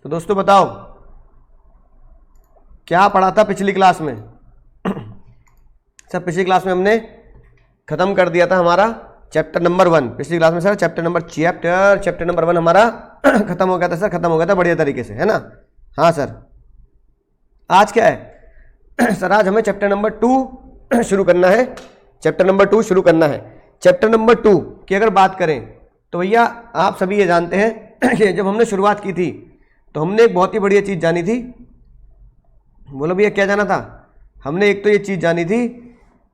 तो दोस्तों बताओ क्या पढ़ा था पिछली क्लास में? सर पिछली क्लास में हमने खत्म कर दिया था हमारा चैप्टर नंबर 1। पिछली क्लास में सर चैप्टर नंबर 1 हमारा खत्म हो गया था सर, खत्म हो गया था बढ़िया तरीके से, है ना? हाँ सर। आज क्या है सर? आज हमें चैप्टर नंबर 2 शुरू करना है। चैप्टर नंबर 2 शुरू करना है। चैप्टर नंबर 2 की अगर बात करें तो भैया आप सभी ये जानते हैं कि जब हमने शुरुआत की थी तो हमने एक बहुत ही बढ़िया चीज़ जानी थी। बोलो भैया क्या जाना था? हमने एक तो ये चीज़ जानी थी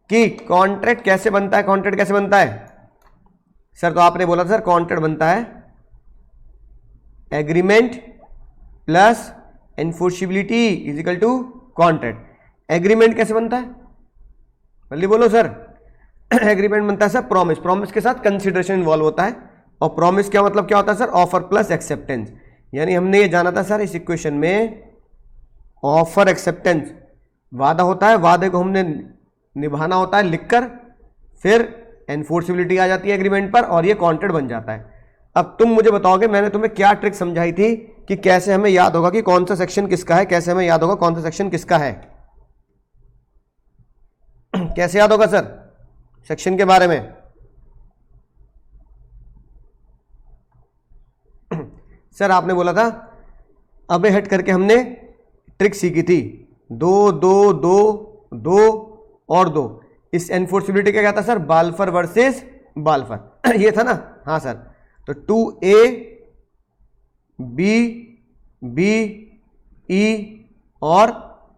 कि कॉन्ट्रैक्ट कैसे बनता है। कॉन्ट्रैक्ट कैसे बनता है सर? तो आपने बोला था सर कॉन्ट्रैक्ट बनता है agreement plus enforceability is equal to contract. Agreement कैसे बनता है? जल्दी बोलो सर। एग्रीमेंट बनता है सर प्रॉमिस, प्रॉमिस के साथ कंसिडरेशन इन्वॉल्व होता है। और प्रॉमिस क्या मतलब क्या होता है सर? Offer plus acceptance. यानी हमने ये जाना था सर इस इक्वेशन में ऑफर एक्सेप्टेंस वादा होता है, वादे को हमने निभाना होता है लिखकर, फिर एनफोर्सिबिलिटी आ जाती है एग्रीमेंट पर और ये कॉन्ट्रैक्ट बन जाता है। अब तुम मुझे बताओगे मैंने तुम्हें क्या ट्रिक समझाई थी कि कैसे हमें याद होगा कि कौन सा सेक्शन किसका है, कैसे हमें याद होगा कौन सा सेक्शन किसका है? कैसे याद होगा सर सेक्शन के बारे में? सर आपने बोला था अबे हट करके हमने ट्रिक सीखी थी 2 2 2 2 और 2। इस एनफोर्सिबिलिटी का क्या था सर? बाल्फर वर्सेस बाल्फर ये था ना? हाँ सर। तो 2A B E और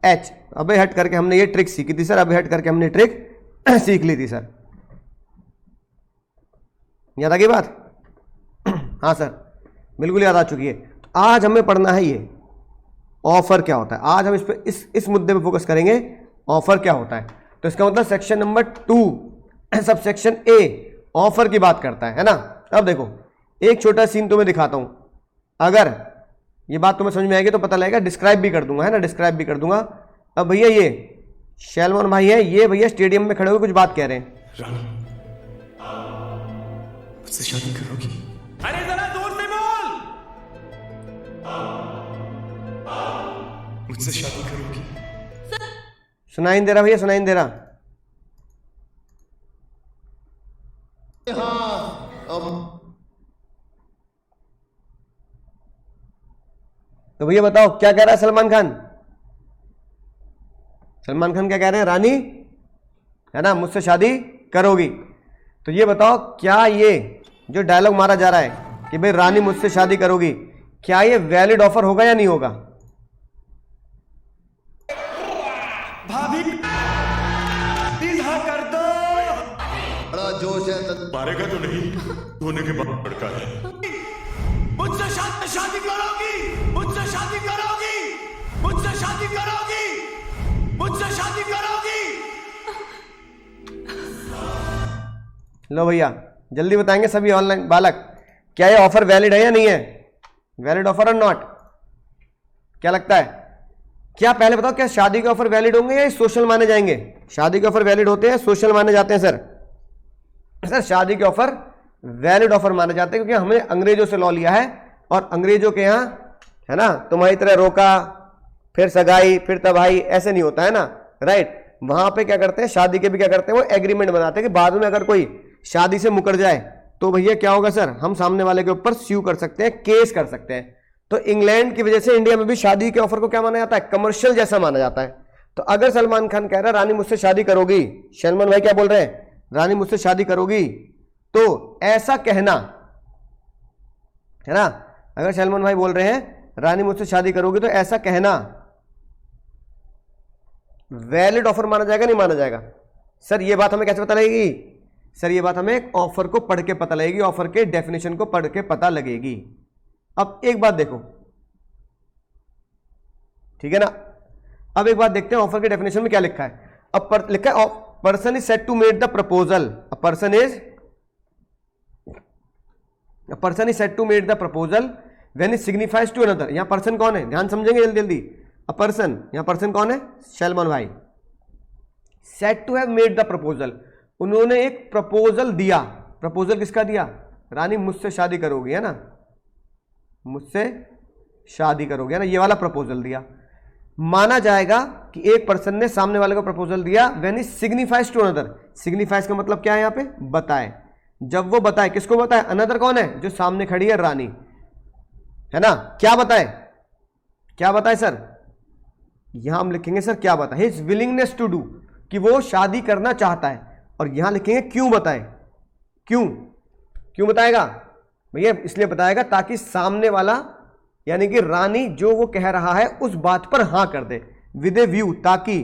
H। अबे हट करके हमने ये ट्रिक सीखी थी सर, अबे हट करके हमने ट्रिक सीख ली थी सर। याद आ गई बात? हाँ सर बिल्कुल याद आ चुकी है। तो आज हमें पढ़ना है ये ऑफर क्या होता है। आज हम इस पे इस मुद्दे पे फोकस करेंगे, ऑफर क्या होता है। तो इसका मतलब section number 2 sub section A offer की बात करता है ना? अब देखो एक छोटा सीन तुम्हें दिखाता हूं, अगर ये बात तुम्हें समझ में आएगी तो पता लगेगा। डिस्क्राइब भी कर दूंगा, है ना? डिस्क्राइब भी कर दूंगा। अब भैया ये शैलमोन भाई है, ये भैया स्टेडियम में खड़े हुए कुछ बात कह रहे हैं। मुझसे शादी करोगी? अरे जरा जोर से बोल। मुझसे शादी करोगी? सुनाई नहीं दे रहा भैया? सुनाई नहीं दे रहा? तो भैया बताओ क्या कह रहा है सलमान खान? सलमान खान क्या कह रहे हैं? रानी है ना, मुझसे शादी करोगी। तो ये बताओ क्या ये जो डायलॉग मारा जा रहा है कि भाई रानी मुझसे शादी करोगी, क्या ये वैलिड ऑफर होगा या नहीं होगा? भाभी कर दो। बड़ा जोश है। मारेगा तो नहीं, होने के बाद लड़का है। मुझसे शादी करोगी, मुझसे शादी करोगी, मुझसे शादी करोगी, मुझसे शादी करोगी। लो भैया जल्दी बताएंगे सभी ऑनलाइन बालक, क्या ये ऑफर वैलिड है या नहीं है? वैलिड ऑफर और नॉट? क्या लगता है? क्या पहले बताओ क्या शादी के ऑफर वैलिड होंगे या सोशल माने जाएंगे? शादी के ऑफर वैलिड होते हैं, सोशल माने जाते हैं सर? सर शादी के ऑफर वैलिड ऑफर माने जाते हैं क्योंकि हमने अंग्रेजों से लॉ लिया है और अंग्रेजों के यहां है ना तुम्हारी तरह रोका फिर सगाई फिर तबाही ऐसे नहीं होता है ना, राइट? वहां पे क्या करते हैं, शादी के भी क्या करते हैं, वो एग्रीमेंट बनाते हैं कि बाद में अगर कोई शादी से मुकर जाए तो भैया क्या होगा सर? हम सामने वाले के ऊपर स्यू कर सकते हैं, केस कर सकते हैं। तो इंग्लैंड की वजह से इंडिया में भी शादी के ऑफर को क्या माना जाता है? कमर्शियल जैसा माना जाता है। तो अगर सलमान खान कह रहा है रानी मुझसे शादी करोगी, सलमान भाई क्या बोल रहे हैं? रानी मुझसे शादी करोगी, तो ऐसा कहना है ना, अगर सलमान भाई बोल रहे हैं रानी मुझसे शादी करोगी तो ऐसा कहना वैलिड ऑफर माना जाएगा नहीं माना जाएगा? सर ये बात हमें कैसे पता लगेगी? सर ये बात हमें ऑफर को पढ़ के पता लगेगी, ऑफर के डेफिनेशन को पढ़ के पता लगेगी। अब एक बात देखो, ठीक है ना? अब एक बात देखते हैं ऑफर के डेफिनेशन में क्या लिखा है। अब लिखा है person is set to make the proposal, a person is set to make the proposal when it signifies to another. यहां पर्सन कौन है? ध्यान समझेंगे जल्दी जल्दी। अ पर्सन, यहां पर्सन कौन है? सलमान भाई। Set to have made the proposal, उन्होंने एक प्रपोजल दिया। प्रपोजल किसका दिया? रानी मुझसे शादी करोगी, है ना? मुझसे शादी करोगे, है ना, ये वाला प्रपोजल दिया, माना जाएगा कि एक पर्सन ने सामने वाले को प्रपोजल दिया when he signifies to another. Signifies का मतलब क्या है यहाँ पे, बताए। जब वो बताए, किसको बताए, अनदर कौन है, जो सामने खड़ी है रानी, है ना, क्या बताए, क्या बताए सर, यहां हम लिखेंगे सर क्या बताए, हिज विलिंगनेस टू डू, कि वो शादी करना चाहता है, और यहां लिखेंगे क्यों बताए, क्यों, क्यों बताएगा भैया, इसलिए बताएगा ताकि सामने वाला यानी कि रानी जो वो कह रहा है उस बात पर हां कर दे, विद ए व्यू, ताकि,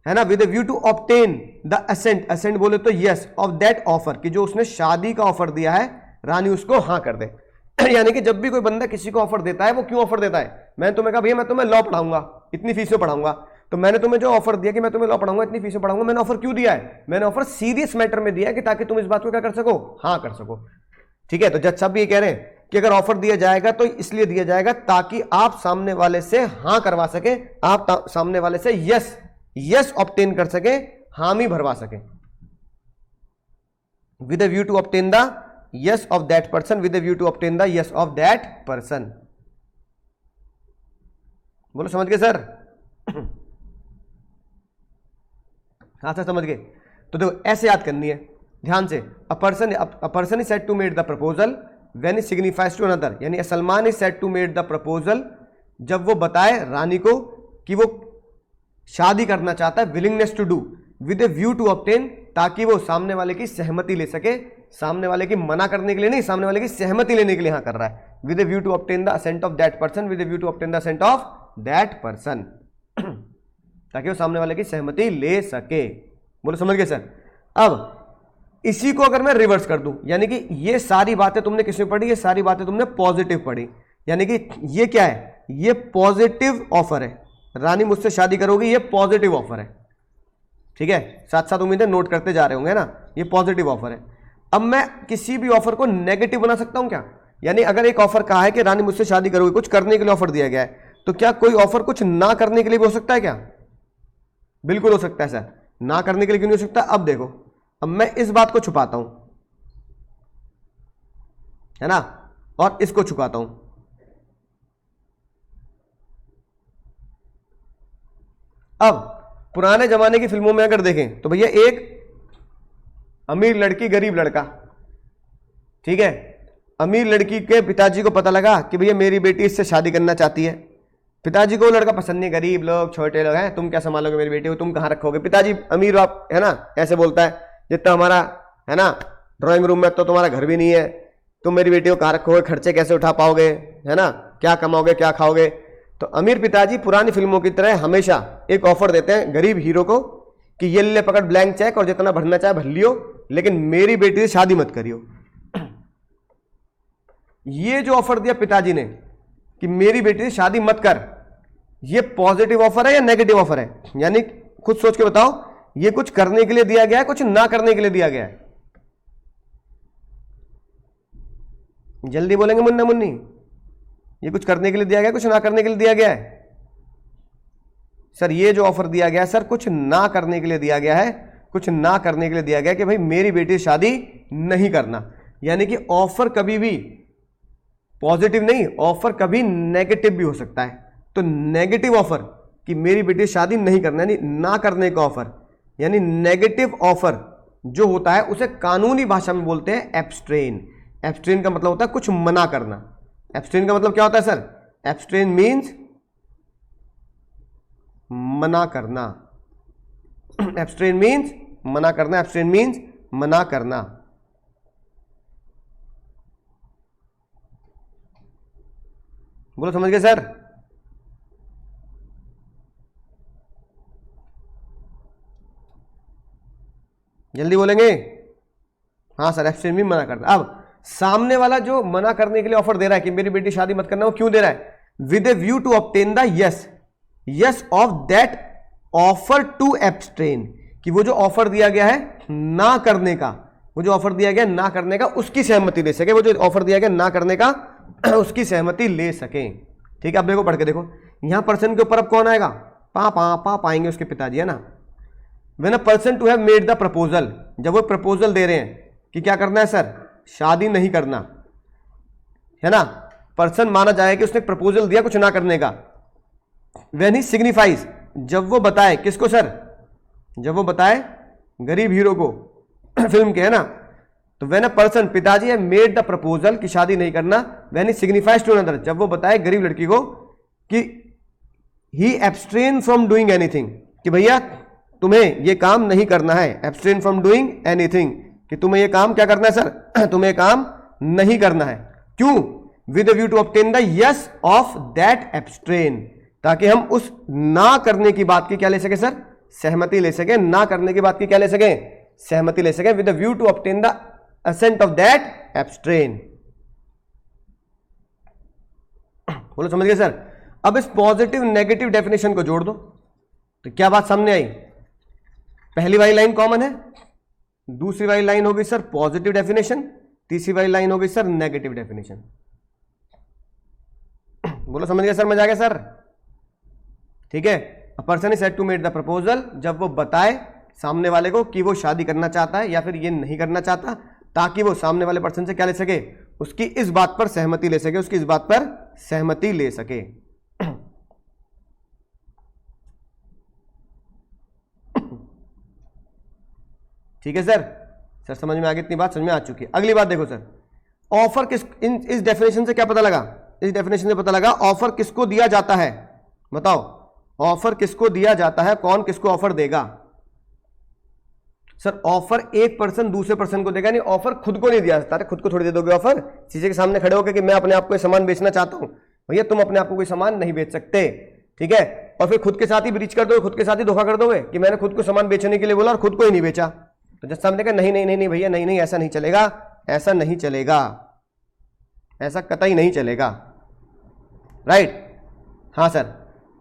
है ना, with a view to obtain the assent, assent बोले तो यस, ऑफ दैट ऑफर, कि जो उसने शादी का ऑफर दिया है रानी उसको हां कर दे। यानी कि जब भी कोई बंदा किसी को ऑफर देता है, वो क्यों ऑफर देता है, मैंने तुम्हें कहा भैया मैं तुम्हें लॉ पढ़ाऊंगा, इतनी फीस में पढ़ाऊंगा, तो मैंने तुम्हें जो ऑफर दिया कि मैं तुम्हें लॉ पढ़ाऊंगा, इतनी फीस में पढ़ाऊंगा, मैंने ऑफर क्यों दिया है, मैंने ऑफर सीरियस मैटर में दिया है कि ताकि तुम इस बात को क्या कर सको, हां कर सको। ठीक है, तो जज साहब भी ये कह रहे हैं कि अगर ऑफर दिया जाएगा तो इसलिए दिया जाएगा ताकि आप सामने वाले से हां करवा सके, आप सामने वाले से यस, यस ऑब्टेन कर सके, हामी भरवा सके, with a view to obtain the yes of that person, with a view to obtain the yes of that person। बोलो समझ गए सर? हाँ सर समझ गए। तो देखो ऐसे याद करनी है ध्यान से, a person is said to made the proposal when it signifies to another, यानी Salman is said to made the proposal, जब वो बताए रानी को कि वो शादी करना चाहता है, willingness to do, with a view to obtain, ताकि वो सामने वाले की सहमति ले सके, सामने वाले की मना करने के लिए नहीं, सामने वाले की सहमति लेने के लिए हाँ कर रहा है, with a view to obtain the assent of that person, with a view to obtain the assent of that person, ताकि वो सामने वाले की सहमति ले सके। बोलो समझ गए सर? अब इसी को अगर मैं रिवर्स कर दूं, यानी कि ये सारी बातें तुमने किसमें पढ़ी, ये सारी बातें तुमने पॉजिटिव पढ़ी, यानी कि ये क्या है, ये पॉजिटिव ऑफर है, रानी मुझसे शादी करोगी, ये पॉजिटिव ऑफर है। ठीक है, साथ साथ उम्मीद है नोट करते जा रहे होंगे ना, ये पॉजिटिव ऑफर है। अब मैं किसी भी ऑफर को नेगेटिव बना सकता हूं क्या, यानी अगर एक ऑफर कहा है कि रानी मुझसे शादी करोगी, कुछ करने के लिए ऑफर दिया गया है, तो क्या कोई ऑफर कुछ ना करने के लिए भी हो सकता है क्या? बिल्कुल हो सकता है सर, ना करने के लिए क्यों नहीं हो सकता? अब देखो, अब मैं इस बात को छुपाता हूं, है ना, और इसको छुपाता हूं। अब पुराने जमाने की फिल्मों में अगर देखें तो भैया एक अमीर लड़की गरीब लड़का, ठीक है, अमीर लड़की के पिताजी को पता लगा कि भैया मेरी बेटी इससे शादी करना चाहती है, पिताजी को वो लड़का पसंद नहीं, गरीब लोग छोटे लोग हैं, तुम क्या संभालोगे मेरी बेटी को, तुम कहाँ रखोगे, पिताजी अमीर बाप है ना, ऐसे बोलता है जितना हमारा है ना ड्राइंग रूम में तो तुम्हारा घर भी नहीं है, तुम मेरी बेटी को कहाँ रखोगे, खर्चे कैसे उठा पाओगे, है ना, क्या कमाओगे क्या खाओगे। तो अमीर पिताजी पुरानी फिल्मों की तरह हमेशा एक ऑफर देते हैं गरीब हीरो को कि ये ले पकड़ ब्लैंक चेक और जितना भरना चाहे भर लियो, लेकिन मेरी बेटी से शादी मत करियो। ये जो ऑफर दिया पिताजी ने कि मेरी बेटी से शादी मत कर, ये पॉजिटिव ऑफर है या नेगेटिव ऑफर है? यानी खुद सोच के बताओ, ये कुछ करने के लिए दिया गया है, कुछ ना करने के लिए दिया गया है? जल्दी बोलेंगे मुन्ना मुन्नी, ये कुछ करने के लिए दिया गया, कुछ ना करने के लिए दिया गया है? सर ये जो ऑफर दिया गया है सर, कुछ ना करने के लिए दिया गया है, कुछ ना करने के लिए दिया गया कि भाई मेरी बेटी से शादी नहीं करना। यानी कि ऑफर कभी भी पॉजिटिव नहीं, ऑफर कभी नेगेटिव भी हो सकता है। तो नेगेटिव ऑफर कि मेरी बेटी से शादी नहीं करना, यानी ना करने का ऑफर, यानी नेगेटिव ऑफर जो होता है उसे कानूनी भाषा में बोलते हैं एब्स्ट्रेन। एब्स्ट्रेन का मतलब होता है कुछ मना करना। एब्स्ट्रेन का मतलब क्या होता है सर? एब्स्ट्रेन मीन्स मना करना। एब्स्ट्रेन मीन्स मना करना, एब्स्ट्रेन मीन्स मना करना। बोलो समझ गए सर? जल्दी बोलेंगे? हाँ सर, एब्स्ट्रेन मीन्स मना करना। अब सामने वाला जो मना करने के लिए ऑफर दे रहा है कि मेरी बेटी शादी मत करना, वो क्यों दे रहा है? With a view to obtain the yes of that offer to abstain, कि वो जो ऑफर दिया गया है ना करने का, वो जो ऑफर दिया गया ना करने का, उसकी सहमति ले सके। वो जो ऑफर दिया गया ना करने का उसकी सहमति ले सके। ठीक है, अब देखो पढ़ के देखो, यहां पर्सन के ऊपर अब कौन आएगा? पापा आएंगे, उसके पिताजी, है ना। When a person to have made the proposal, जब वो प्रपोजल दे रहे हैं कि क्या करना है सर? शादी नहीं करना, है ना। पर्सन माना जाए कि उसने प्रपोजल दिया कुछ ना करने का। व्हेन ही सिग्निफाइज, जब वो बताए, किसको सर? जब वो बताए गरीब हीरो को फिल्म के, है ना। तो व्हेन अ पर्सन, पिताजी है मेड द प्रपोजल कि शादी नहीं करना, when he signifies to another, जब वो बताए गरीब लड़की को कि he abstain from doing anything, कि भैया तुम्हें ये काम नहीं करना है, एब्सट्रेन फ्रॉम डूइंग एनीथिंग, कि तुम्हें ये काम क्या करना है सर? तुम्हें काम नहीं करना है। क्यों? With view to obtain the yes of that abstain, ताकि हम उस ना करने की बात की क्या ले सके सर? सहमति ले सके। ना करने की बात की क्या ले सके? सहमति ले सके। With view to obtain the assent of that abstain. बोलो समझ गए सर? अब इस पॉजिटिव नेगेटिव डेफिनेशन को जोड़ दो तो क्या बात सामने आई? पहली वाली लाइन कॉमन है, दूसरी वाली लाइन होगी सर पॉजिटिव डेफिनेशन, तीसरी वाली लाइन होगी सर नेगेटिव डेफिनेशन। बोलो समझ गए सर? मजा आ गया सर? ठीक है। A person is said to made the proposal, जब वो बताए सामने वाले को कि वो शादी करना चाहता है या फिर ये नहीं करना चाहता, ताकि वो सामने वाले पर्सन से क्या ले सके? उसकी इस बात पर सहमति ले सके, उसकी इस बात पर सहमति ले सके। ठीक है सर? सर समझ में आ गई? इतनी बात समझ में आ चुकी है। अगली बात देखो सर, ऑफर किस, इस डेफिनेशन से क्या पता लगा? इस डेफिनेशन से पता लगा ऑफर किसको दिया जाता है। बताओ, ऑफर किसको दिया जाता है? कौन किसको ऑफर देगा? सर ऑफर एक पर्सन दूसरे पर्सन को देगा, नहीं ऑफर खुद को नहीं दिया जाता। अरे खुद को थोड़ी दे दोगे ऑफर? शीशे के सामने खड़े होकर कि मैं अपने आप को सामान बेचना चाहता हूं, भैया तुम अपने आप को कोई सामान नहीं बेच सकते। ठीक है। और फिर खुद के साथ ही ब्रीच कर दोगे, खुद के साथ ही धोखा कर दोगे कि मैंने खुद को सामान बेचने के लिए बोला और खुद को ही नहीं बेचा। तो जब सामने कहा नहीं नहीं नहीं नहीं भैया नहीं नहीं ऐसा नहीं चलेगा, ऐसा नहीं चलेगा, ऐसा कतई नहीं चलेगा। राइट? हाँ सर।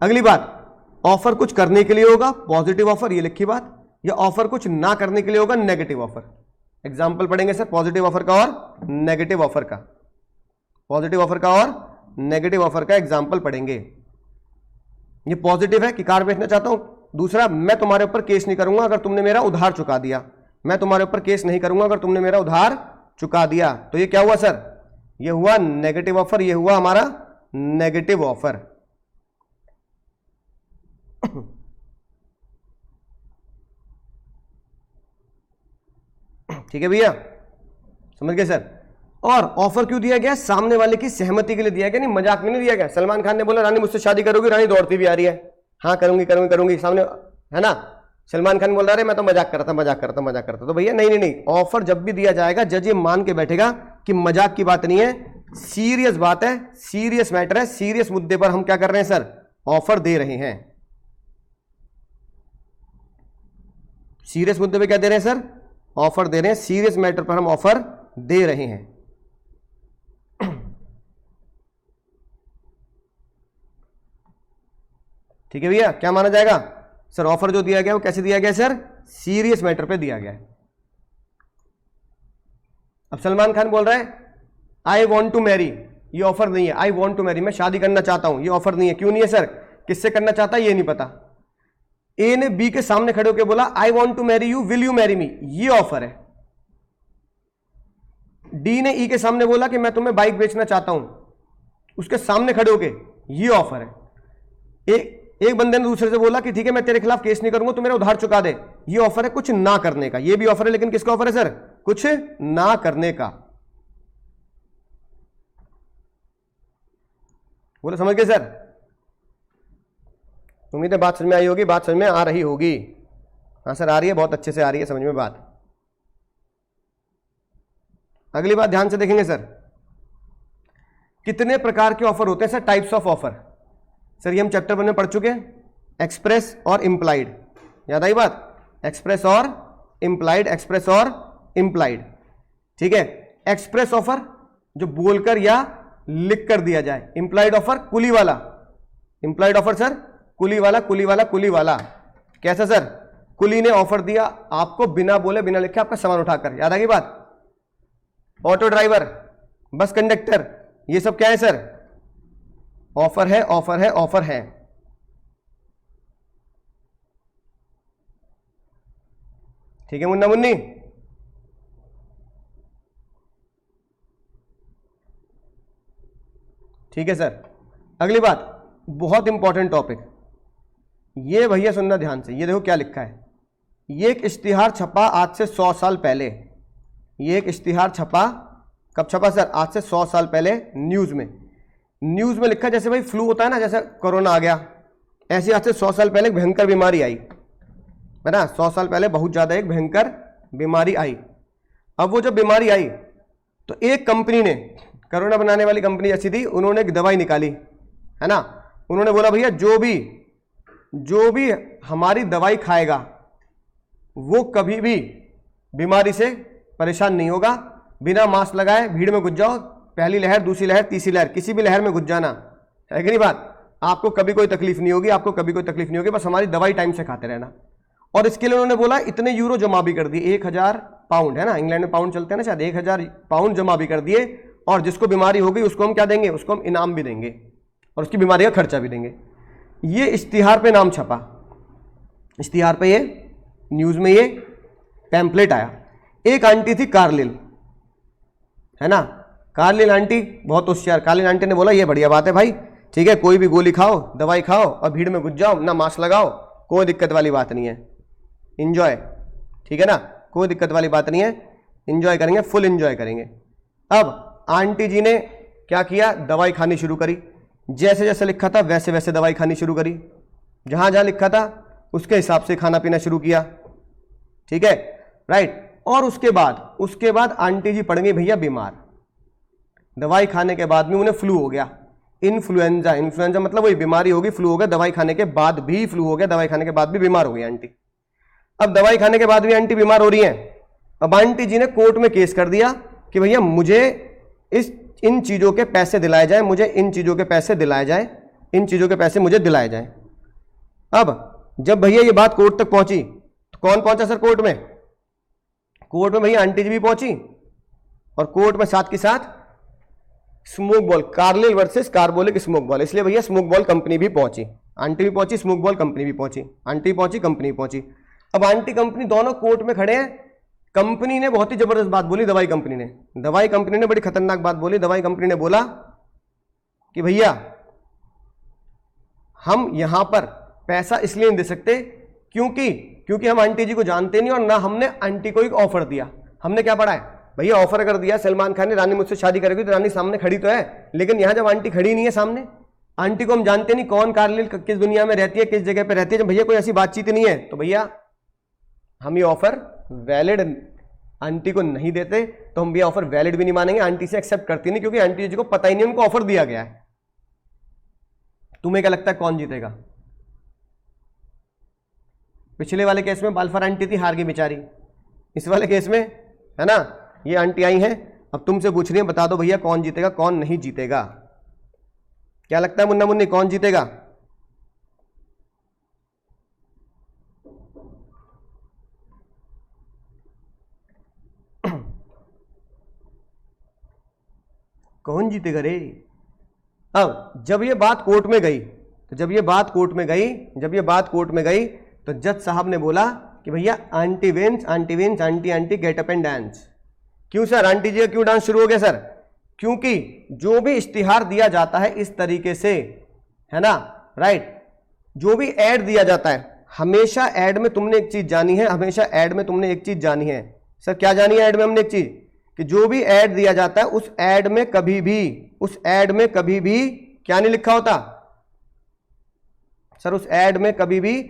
अगली बात, ऑफर कुछ करने के लिए होगा पॉजिटिव ऑफर, ये लिखी बात, या ऑफर कुछ ना करने के लिए होगा नेगेटिव ऑफर। एग्जाम्पल पढ़ेंगे सर पॉजिटिव ऑफर का और नेगेटिव ऑफर का। पॉजिटिव ऑफर का और नेगेटिव ऑफर का एग्जाम्पल पढ़ेंगे। ये पॉजिटिव है कि कार बेचना चाहता हूं। दूसरा, मैं तुम्हारे ऊपर केस नहीं करूंगा अगर तुमने मेरा उधार चुका दिया। मैं तुम्हारे ऊपर केस नहीं करूंगा अगर तुमने मेरा उधार चुका दिया। तो ये क्या हुआ सर? ये हुआ नेगेटिव ऑफर, ये हुआ हमारा नेगेटिव ऑफर। ठीक है भैया? समझ गए सर? और ऑफर क्यों दिया गया? सामने वाले की सहमति के लिए दिया गया, नहीं मजाक में नहीं दिया गया। सलमान खान ने बोला रानी मुझसे शादी करोगी? रानी दौड़ती भी आ रही है, हाँ करूंगी करूंगी करूंगी, सामने है ना। सलमान खान बोल रहा है मैं तो मजाक करता मजाक करता मजाक करता। तो भैया नहीं नहीं नहीं, ऑफर जब भी दिया जाएगा जज ये मान के बैठेगा कि मजाक की बात नहीं है, सीरियस बात है, सीरियस मैटर है, सीरियस मुद्दे पर हम क्या कर रहे हैं सर? ऑफर दे रहे हैं। सीरियस मुद्दे पे क्या दे रहे हैं सर? ऑफर दे रहे हैं। सीरियस मैटर पर हम ऑफर दे रहे हैं। ठीक है भैया? क्या माना जाएगा सर? ऑफर जो दिया गया वो कैसे दिया गया सर? सीरियस मैटर पे दिया गया है। अब सलमान खान बोल रहा है आई वॉन्ट टू मैरी, ये ऑफर नहीं है। आई वॉन्ट टू मैरी, मैं शादी करना चाहता हूं, ये ऑफर नहीं है। क्यों नहीं है सर? किससे करना चाहता है ये नहीं पता। ए ने बी के सामने खड़े होकर बोला I want to marry you, will you marry me, ये ऑफर है। डी ने ई के सामने बोला कि मैं तुम्हें बाइक बेचना चाहता हूं, उसके सामने खड़े होके, ये ऑफर है। एक बंदे ने दूसरे से बोला कि ठीक है मैं तेरे खिलाफ केस नहीं करूंगा, तू मेरा उधार चुका दे, ये ऑफर है कुछ ना करने का। ये भी ऑफर है, लेकिन किसका ऑफर है सर? कुछ ना करने का। बोलो समझ गए सर? उम्मीद है बात समझ में आई होगी, बात समझ में आ रही होगी। हाँ सर आ रही है, बहुत अच्छे से आ रही है समझ में बात। अगली बात ध्यान से देखेंगे सर, कितने प्रकार के ऑफर होते हैं sir? Types of offer. Sir ये हम चैप्टर 1 में पढ़ चुके हैं, एक्सप्रेस और इंप्लाइड। याद आई बात? एक्सप्रेस और इंप्लाइड, एक्सप्रेस और इंप्लाइड। ठीक है। एक्सप्रेस ऑफर जो बोलकर या लिख कर दिया जाए। इंप्लाइड ऑफर कुली वाला। इंप्लाइड ऑफर सर कुली वाला, कुली वाला, कुली वाला। कैसा सर? कुली ने ऑफर दिया आपको बिना बोले बिना लिखे आपका सामान उठाकर। याद आ गई बात? ऑटो ड्राइवर, बस कंडक्टर, ये सब क्या है सर? ऑफर है, ऑफर है, ऑफर है। ठीक है मुन्ना मुन्नी? ठीक है सर। अगली बात, बहुत इंपॉर्टेंट टॉपिक, ये भैया सुनना ध्यान से, ये देखो क्या लिखा है। ये एक इश्तिहार छपा आज से 100 साल पहले। ये एक इश्तिहार छपा, कब छपा सर? आज से 100 साल पहले न्यूज़ में। न्यूज़ में लिखा जैसे भाई फ्लू होता है ना, जैसे कोरोना आ गया, ऐसे आज से 100 साल पहले एक भयंकर बीमारी आई है ना। 100 साल पहले बहुत ज़्यादा एक भयंकर बीमारी आई। अब वो जब बीमारी आई तो एक कंपनी ने, कोरोना बनाने वाली कंपनी जैसी थी, उन्होंने एक दवाई निकाली है ना। उन्होंने बोला भैया जो भी हमारी दवाई खाएगा वो कभी भी बीमारी से परेशान नहीं होगा। बिना मास्क लगाए भीड़ में घुस जाओ, पहली लहर, दूसरी लहर, तीसरी लहर, किसी भी लहर में घुस जाना, है कि नहीं बात? आपको कभी कोई तकलीफ नहीं होगी, आपको कभी कोई तकलीफ नहीं होगी, बस हमारी दवाई टाइम से खाते रहना। और इसके लिए उन्होंने बोला इतने यूरो जमा भी कर दिए, 1000 पाउंड, है ना, इंग्लैंड में पाउंड चलते हैं ना शायद, 1000 पाउंड जमा भी कर दिए। और जिसको बीमारी हो गई उसको हम क्या देंगे? उसको हम इनाम भी देंगे और उसकी बीमारी का खर्चा भी देंगे। ये इश्तिहार पे नाम छपा, इश्तिहार पे, ये न्यूज़ में ये पैम्पलेट आया। एक आंटी थी कार्लिल, है ना, कार्लिल आंटी बहुत होशियार। कार्लिल आंटी ने बोला ये बढ़िया बात है भाई, ठीक है, कोई भी गोली खाओ, दवाई खाओ और भीड़ में घुस जाओ, ना मास्क लगाओ, कोई दिक्कत वाली बात नहीं है, इंजॉय, ठीक है ना, कोई दिक्कत वाली बात नहीं है, इंजॉय करेंगे, फुल इंजॉय करेंगे। अब आंटी जी ने क्या किया? दवाई खानी शुरू करी। जैसे जैसे लिखा था वैसे वैसे दवाई खानी शुरू करी, जहां जहां लिखा था उसके हिसाब से खाना पीना शुरू किया, ठीक है, राइट। और उसके बाद आंटी जी पड़ गई भैया बीमार। दवाई खाने के बाद में उन्हें फ्लू हो गया, इन्फ्लुएंजा मतलब वही बीमारी होगी, फ्लू हो गया, दवाई खाने के बाद भी फ्लू हो गया, दवाई खाने के बाद भी बीमार हो गई आंटी। अब दवाई खाने के बाद भी आंटी बीमार हो रही है। अब आंटी जी ने कोर्ट में केस कर दिया कि भैया मुझे इन चीजों के पैसे दिलाए जाए, मुझे इन चीजों के पैसे दिलाए जाए, इन चीजों के पैसे मुझे दिलाए जाए। अब जब भैया ये बात कोर्ट तक पहुंची तो कौन पहुंचा सर कोर्ट में? कोर्ट में भैया आंटी जी भी पहुंची और कोर्ट में साथ के साथ smoke ball, Carlill versus carbolic smoke ball, इसलिए भैया स्मोक बॉल कंपनी भी पहुंची, आंटी भी पहुंची, स्मोक बॉल कंपनी भी पहुंची, आंटी पहुंची, कंपनी पहुंची। अब आंटी कंपनी दोनों कोर्ट में खड़े हैं। कंपनी ने बहुत ही जबरदस्त बात बोली, दवाई कंपनी ने बड़ी खतरनाक बात बोली। दवाई कंपनी ने बोला कि भैया हम यहां पर पैसा इसलिए नहीं दे सकते क्योंकि हम आंटी जी को जानते नहीं और ना हमने आंटी को एक ऑफर दिया। हमने क्या पढ़ा है भैया? ऑफर कर दिया सलमान खान ने, रानी मुझसे शादी करेगी, तो रानी सामने खड़ी तो है, लेकिन यहां जब आंटी खड़ी नहीं है सामने, आंटी को हम जानते नहीं कौन कार्लिल किस दुनिया में रहती है, किस जगह पे रहती है, जब भैया कोई ऐसी बातचीत नहीं है, तो भैया हम ये ऑफर वैलिड आंटी को नहीं देते, तो हम भी ऑफर वैलिड भी नहीं मानेंगे, आंटी से एक्सेप्ट करती नहीं, क्योंकि आंटी जी को पता ही नहीं उनको ऑफर दिया गया है। तुम्हें क्या लगता है कौन जीतेगा? पिछले वाले केस में बालफर आंटी थी, हार गई बेचारी। इस वाले केस में, है ना, ये आंटी आई हैं, अब तुमसे पूछ रही है बता दो भैया कौन जीतेगा कौन नहीं जीतेगा? क्या लगता है मुन्ना मुन्नी, कौन जीतेगा? कौन जीतेगा रे? अब जब ये बात कोर्ट में गई जब ये बात कोर्ट में गई तो जज साहब ने बोला कि भैया aunty wins, aunty get up and dance. क्यों सर? आंटी जी का क्यों डांस शुरू हो गया सर? क्योंकि जो भी इश्तिहार दिया जाता है इस तरीके से, है ना, राइट, जो भी ऐड दिया जाता है, हमेशा ऐड में तुमने एक चीज जानी है, सर क्या जानी है ऐड में हमने? एक चीज कि जो भी ऐड दिया जाता है उस ऐड में कभी भी क्या नहीं लिखा होता सर? उस ऐड में कभी भी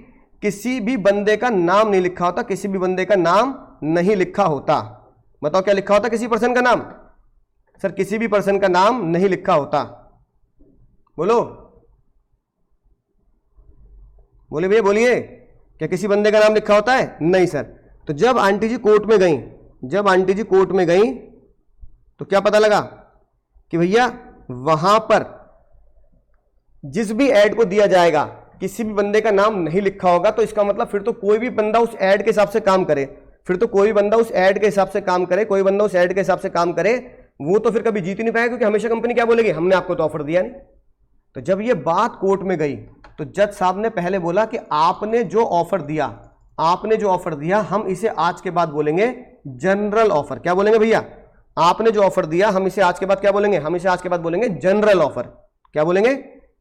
किसी भी बंदे का नाम नहीं लिखा होता, किसी भी बंदे का नाम नहीं लिखा होता। बताओ क्या लिखा होता किसी पर्सन का नाम? सर किसी भी पर्सन का नाम नहीं लिखा होता। बोलो भैया, बोलिए, क्या किसी बंदे का नाम लिखा होता है? नहीं सर। तो जब आंटी जी कोर्ट में गई तो क्या पता लगा कि भैया वहां पर जिस भी ऐड को दिया जाएगा किसी भी बंदे का नाम नहीं लिखा होगा, तो इसका मतलब फिर तो कोई भी बंदा उस ऐड के हिसाब से काम करे, कोई बंदा उस ऐड के हिसाब से काम करे, वो तो फिर कभी जीत ही नहीं पाएगा, क्योंकि हमेशा कंपनी क्या बोलेगी, हमने आपको तो ऑफर दिया नहीं। तो जब ये बात कोर्ट में गई तो जज साहब ने पहले बोला कि आपने जो ऑफर दिया हम इसे आज के बाद बोलेंगे जनरल ऑफर। क्या बोलेंगे भैया? आपने जो ऑफर दिया हम इसे आज के बाद क्या बोलेंगे? General offer. क्या बोलेंगे?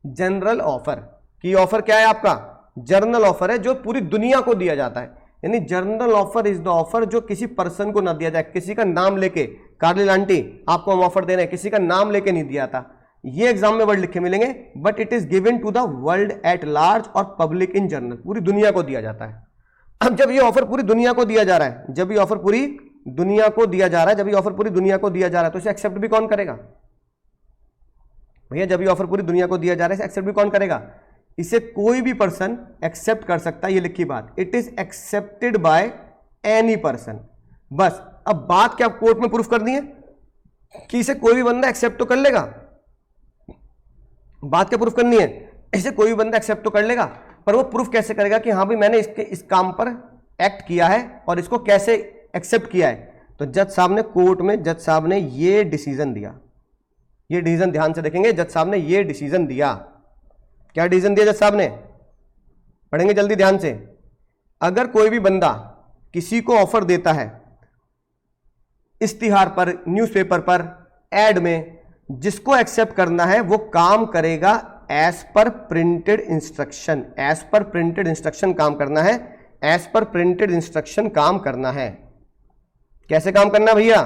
General offer. कि ऑफर क्या है आपका? जर्नल ऑफर है, जो पूरी दुनिया को दिया जाता है। यानी journal offer is the offer जो किसी पर्सन को ना दिया जाए, किसी का नाम लेके, कार्लिल आंटी आपको हम ऑफर दे रहे हैं, किसी का नाम लेके नहीं दिया था। ये एग्जाम में वर्ड लिखे मिलेंगे, but it is given to the world at large और पब्लिक इन जनरल, पूरी दुनिया को दिया जाता है। अब जब ये ऑफर पूरी दुनिया को दिया जा रहा है, जब ये ऑफर पूरी दुनिया को दिया जा रहा है, जब ये ऑफर पूरी दुनिया को दिया जा रहा है, तो इसे एक्सेप्ट भी कौन करेगा भैया? जब ये ऑफर पूरी दुनिया को दिया जा रहा है, इसे एक्सेप्ट भी कौन करेगा? इसे कोई भी पर्सन एक्सेप्ट कर सकता है, ये लिखी बात। It is accepted by any person. बस अब बात क्या कोर्ट में प्रूफ करनी है कि इसे कोई भी बंदा एक्सेप्ट तो कर लेगा। बात क्या प्रूफ करनी है? इसे कोई भी बंदा एक्सेप्ट तो कर लेगा, पर वो प्रूफ कैसे करेगा कि हाँ भाई मैंने इस काम पर एक्ट किया है और इसको कैसे एक्सेप्ट किया है? तो जज साहब ने कोर्ट में, जज साहब ने ये डिसीजन दिया। ये डिसीजन ध्यान से देखेंगे, जज साहब ने ये डिसीजन दिया। क्या डिसीजन दिया जज साहब ने? पढ़ेंगे जल्दी ध्यान से। अगर कोई भी बंदा किसी को ऑफर देता है इश्तिहार पर, न्यूज़पेपर पर, एड में, जिसको एक्सेप्ट करना है वो काम करेगा as per printed instruction. As per printed instruction काम करना है, एज पर प्रिंटेड इंस्ट्रक्शन काम करना है। कैसे काम करना है भैया?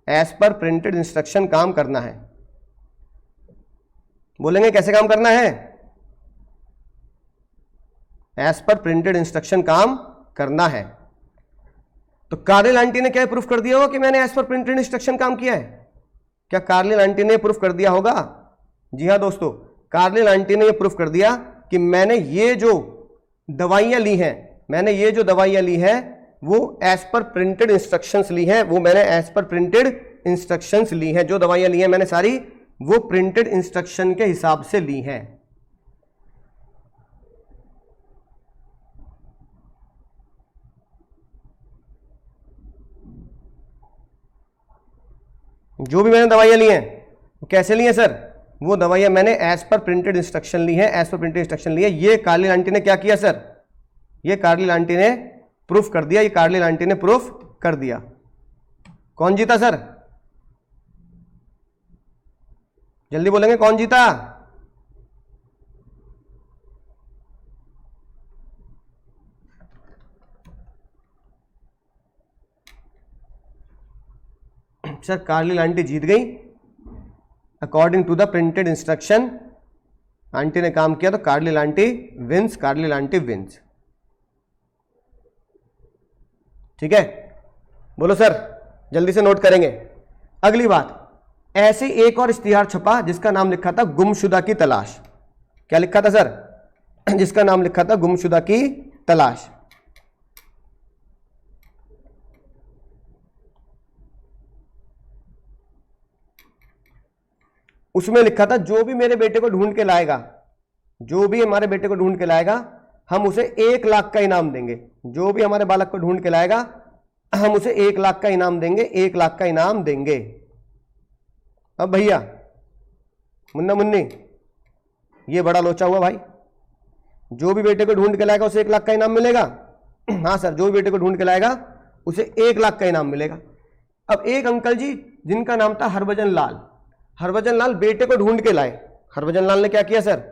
एज पर प्रिंटेड इंस्ट्रक्शन काम करना है। बोलेंगे कैसे काम करना है? एज पर प्रिंटेड इंस्ट्रक्शन काम करना है। तो कार्लिल आंटी ने क्या प्रूफ कर दिया होगा कि मैंने एज पर प्रिंटेड इंस्ट्रक्शन काम किया है? क्या कार्लिल आंटी ने प्रूफ कर दिया होगा? जी हां दोस्तों, कार्लिल आंटी ने यह प्रूफ कर दिया कि मैंने ये जो दवाइयां ली हैं, मैंने ये जो दवाइयां ली हैं वो एज पर प्रिंटेड इंस्ट्रक्शंस ली हैं, वो मैंने एज पर प्रिंटेड इंस्ट्रक्शंस ली हैं। जो दवाइयां ली हैं मैंने सारी, वो प्रिंटेड इंस्ट्रक्शन के हिसाब से ली हैं। जो भी मैंने दवाइयां ली हैं वो कैसे ली हैं सर? वो दवाइयां मैंने एज पर प्रिंटेड इंस्ट्रक्शन ली हैं, एज पर प्रिंटेड इंस्ट्रक्शन ली है। ये कार्लिल आंटी ने क्या किया सर? ये कार्लिल आंटी ने प्रूफ कर दिया, ये कार्लिल आंटी ने प्रूफ कर दिया। कौन जीता सर? जल्दी बोलेंगे कौन जीता? सर कार्लिल आंटी जीत गई according to the printed instruction. Aunty ने काम किया तो Carlill aunty wins, Carlill aunty wins. ठीक है, बोलो सर, जल्दी से नोट करेंगे। अगली बात, ऐसे एक और इश्तिहार छपा जिसका नाम लिखा था गुमशुदा की तलाश। क्या लिखा था सर? जिसका नाम लिखा था गुमशुदा की तलाश। उसमें लिखा था जो भी मेरे बेटे को ढूंढ के लाएगा, जो भी हमारे बेटे को ढूंढ के लाएगा, हम उसे 1 लाख का इनाम देंगे। जो भी हमारे बालक को ढूंढ के लाएगा हम उसे 1 लाख का इनाम देंगे, 1 लाख का इनाम देंगे। अब भैया मुन्ना मुन्नी, ये बड़ा लोचा हुआ भाई। जो भी बेटे को ढूंढ के लाएगा उसे 1 लाख का इनाम मिलेगा। हाँ सर, जो भी बेटे को ढूंढ के लाएगा उसे 1 लाख का इनाम मिलेगा। अब एक अंकल जी जिनका नाम था हरभजन लाल, हरभजन लाल बेटे को ढूंढ के लाए। हरभजन लाल ने क्या किया सर?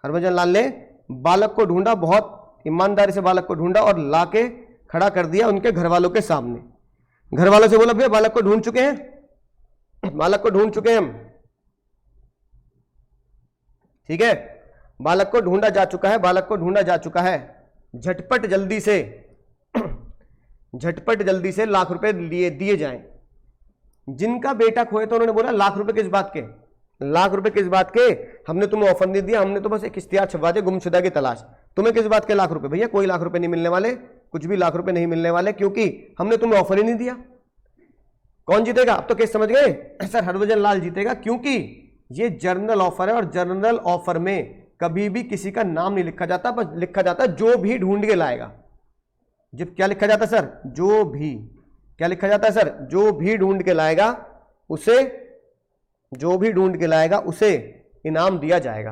हरभजन लाल ने बालक को ढूंढा, बहुत ईमानदारी से बालक को ढूंढा और लाके खड़ा कर दिया उनके घर वालों के सामने। घर वालों से बोला भैया बालक को ढूंढ चुके हैं, बालक को ढूंढ चुके हैं हम। ठीक है, बालक को ढूंढा जा चुका है, बालक को ढूंढा जा चुका है। झटपट जल्दी से, झटपट जल्दी से लाख रुपए दिए जाएं। जिनका बेटा खोए तो उन्होंने बोला लाख रुपए किस बात के? लाख रुपए किस बात के? हमने तुम्हें ऑफर नहीं दिया, हमने तो बस एक इश्तिहार छपवा दिया गुमशुदा की तलाश। तुम्हें किस बात के लाख रुपए? भैया कोई लाख रुपए नहीं मिलने वाले, कुछ भी लाख रुपए नहीं मिलने वाले, क्योंकि हमने तुम्हें ऑफर ही नहीं दिया। कौन जीतेगा? अब तो केस समझ गए सर? हरभजन लाल जीतेगा, क्योंकि ये जर्नल ऑफर है और जर्नल ऑफर में कभी भी किसी का नाम नहीं लिखा जाता, बस लिखा जाता जो भी ढूंढ के लाएगा। जब क्या लिखा जाता सर? जो भी। क्या लिखा जाता है सर? जो भी ढूंढ के लाएगा उसे, जो भी ढूंढ के लाएगा उसे इनाम दिया जाएगा।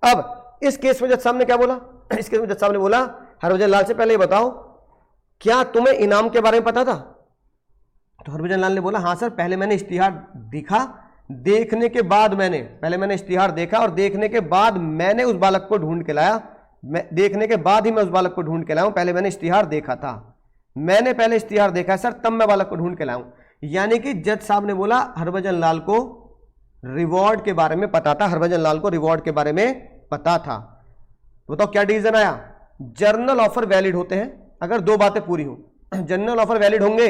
अब इस केस में जज साहब ने क्या बोला? इस केस में जज साहब ने बोला हरभजन लाल से पहले ये बताओ क्या तुम्हें इनाम के बारे में पता था? तो हरभजन लाल ने बोला हाँ सर, पहले मैंने इश्तिहार देखा, देखने के बाद मैंने, पहले मैंने इश्तिहार देखा और देखने के बाद मैंने उस बालक को ढूंढ के लाया। मैं देखने के बाद ही मैं उस बालक को ढूंढ के लाया हूं, पहले मैंने इश्तिहार देखा था, मैंने पहले इश्तिहार देखा है सर, तब मैं बालक को ढूंढ के लाया हूं। यानी कि जज साहब ने बोला हरभजन लाल को रिवॉर्ड के बारे में पता था, हरभजन लाल को रिवॉर्ड के बारे में पता था। बताओ क्या डिसीजन आया? जर्नल ऑफर वैलिड होते हैं अगर दो बातें पूरी हो। जर्नल ऑफर वैलिड होंगे